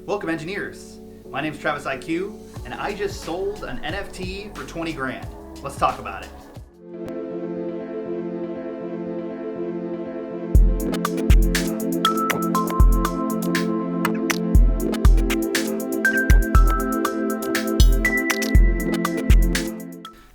Welcome engineers. My name's Travis IQ, and I just sold an NFT for 20 grand. Let's talk about it.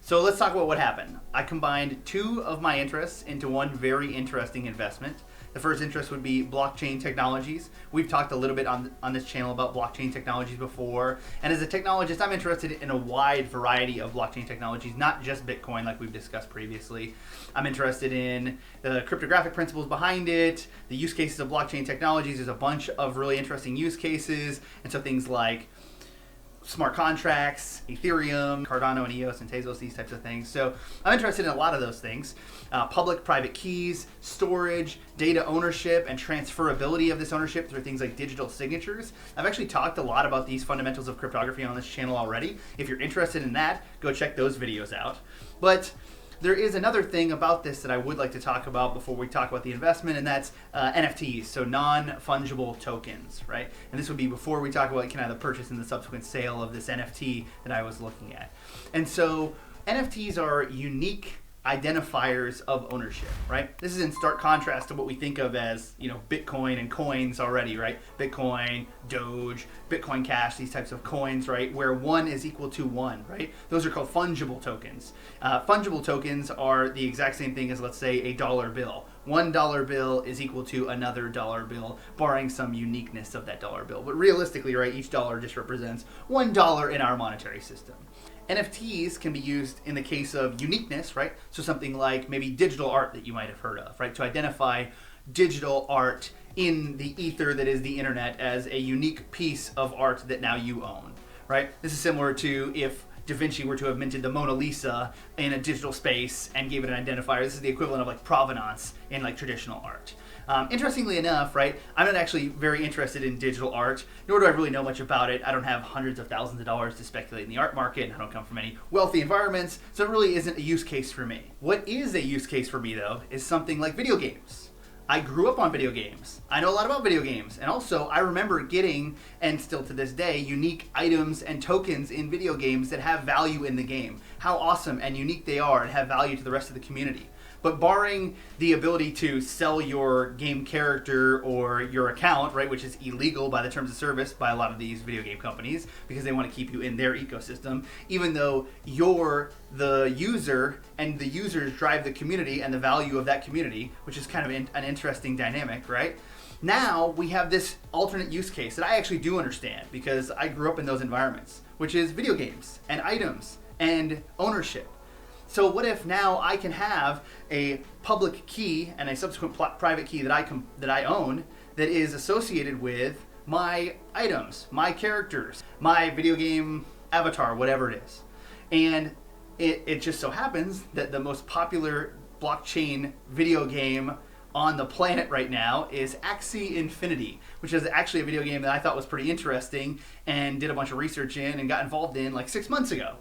So let's talk about what happened. I combined two of my interests into one very interesting investment. The first interest would be blockchain technologies. We've talked a little bit on this channel about blockchain technologies before. And as a technologist, I'm interested in a wide variety of blockchain technologies, not just Bitcoin like we've discussed previously. I'm interested in the cryptographic principles behind it, the use cases of blockchain technologies. There's a bunch of really interesting use cases. And so things like smart contracts, Ethereum, Cardano and EOS and Tezos, these types of things. So I'm interested in a lot of those things. Public, private keys, storage, data ownership, and transferability of this ownership through things like digital signatures. I've actually talked a lot about these fundamentals of cryptography on this channel already. If you're interested in that, go check those videos out. But there is another thing about this that I would like to talk about before we talk about the investment, and that's NFTs, so non-fungible tokens, right? And this would be before we talk about kind of the purchase and the subsequent sale of this NFT that I was looking at. And so NFTs are unique identifiers of ownership, right? This is in stark contrast to what we think of as, Bitcoin and coins already, right? Bitcoin, Doge, Bitcoin Cash, these types of coins, right? Where one is equal to one, right? Those are called fungible tokens. Fungible tokens are the exact same thing as, let's say, a dollar bill. $1 bill is equal to another dollar bill, barring some uniqueness of that dollar bill. But realistically, right, each dollar just represents $1 in our monetary system. NFTs can be used in the case of uniqueness, right? So something like maybe digital art that you might have heard of, right? To identify digital art in the ether that is the internet as a unique piece of art that now you own, right? This is similar to if Da Vinci were to have minted the Mona Lisa in a digital space and gave it an identifier. This is the equivalent of like provenance in like traditional art. Interestingly enough, right, I'm not actually very interested in digital art, nor do I really know much about it. I don't have hundreds of thousands of dollars to speculate in the art market, and I don't come from any wealthy environments, so it really isn't a use case for me. What is a use case for me, though, is something like video games. I grew up on video games. I know a lot about video games. And also, I remember getting, and still to this day, unique items and tokens in video games that have value in the game. How awesome and unique they are and have value to the rest of the community. But barring the ability to sell your game character or your account, right, which is illegal by the terms of service by a lot of these video game companies because they want to keep you in their ecosystem, even though you're the user and the users drive the community and the value of that community, which is kind of an interesting dynamic, right? Now we have this alternate use case that I actually do understand because I grew up in those environments, which is video games and items and ownership. So what if now I can have a public key and a subsequent private key that I own that is associated with my items, my characters, my video game avatar, whatever it is. And it just so happens that the most popular blockchain video game on the planet right now is Axie Infinity, which is actually a video game that I thought was pretty interesting and did a bunch of research in and got involved in like 6 months ago.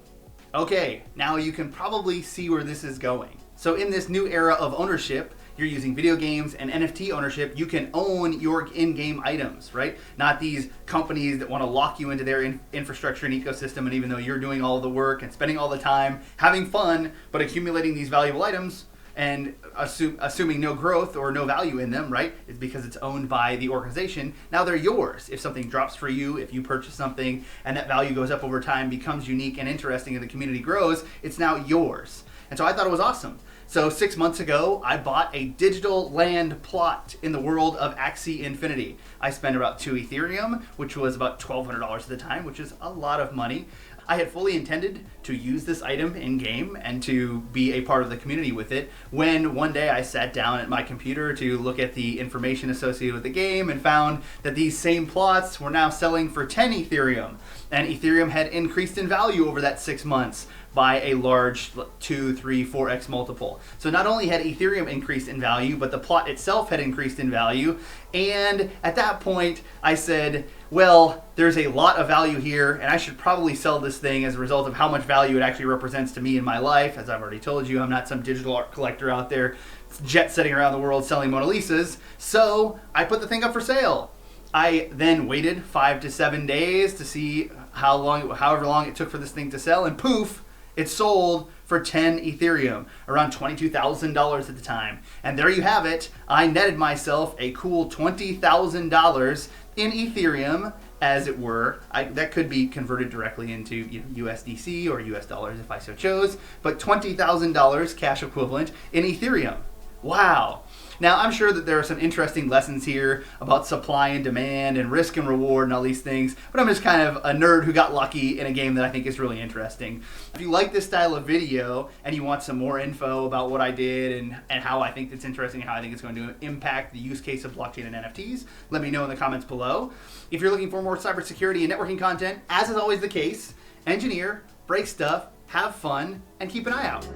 Okay, now you can probably see where this is going. So in this new era of ownership, you're using video games and NFT ownership, you can own your in-game items, right? Not these companies that want to lock you into their infrastructure and ecosystem, and even though you're doing all the work and spending all the time having fun, but accumulating these valuable items and assuming no growth or no value in them, right? It's because it's owned by the organization. Now they're yours. If something drops for you, if you purchase something and that value goes up over time, becomes unique and interesting and the community grows, it's now yours. And so I thought it was awesome. So 6 months ago, I bought a digital land plot in the world of Axie Infinity. I spent about 2 Ethereum, which was about $1,200 at the time, which is a lot of money. I had fully intended to use this item in game and to be a part of the community with it when one day I sat down at my computer to look at the information associated with the game and found that these same plots were now selling for 10 Ethereum. And Ethereum had increased in value over that 6 months by a large 2, 3, 4x multiple. So not only had Ethereum increased in value, but the plot itself had increased in value. And at that point, I said, well, there's a lot of value here, and I should probably sell this thing as a result of how much value it actually represents to me in my life. As I've already told you, I'm not some digital art collector out there jet setting around the world selling Mona Lisas. So I put the thing up for sale. I then waited 5 to 7 days to see however long it took for this thing to sell, and poof, it sold for 10 Ethereum, around $22,000 at the time. And there you have it. I netted myself a cool $20,000 in Ethereum, as it were. That could be converted directly into USDC or US dollars if I so chose, but $20,000 cash equivalent in Ethereum. Wow. Now, I'm sure that there are some interesting lessons here about supply and demand and risk and reward and all these things, but I'm just kind of a nerd who got lucky in a game that I think is really interesting. If you like this style of video and you want some more info about what I did and how I think it's interesting, how I think it's going to impact the use case of blockchain and NFTs, let me know in the comments below. If you're looking for more cybersecurity and networking content, as is always the case, engineer, break stuff, have fun, and keep an eye out.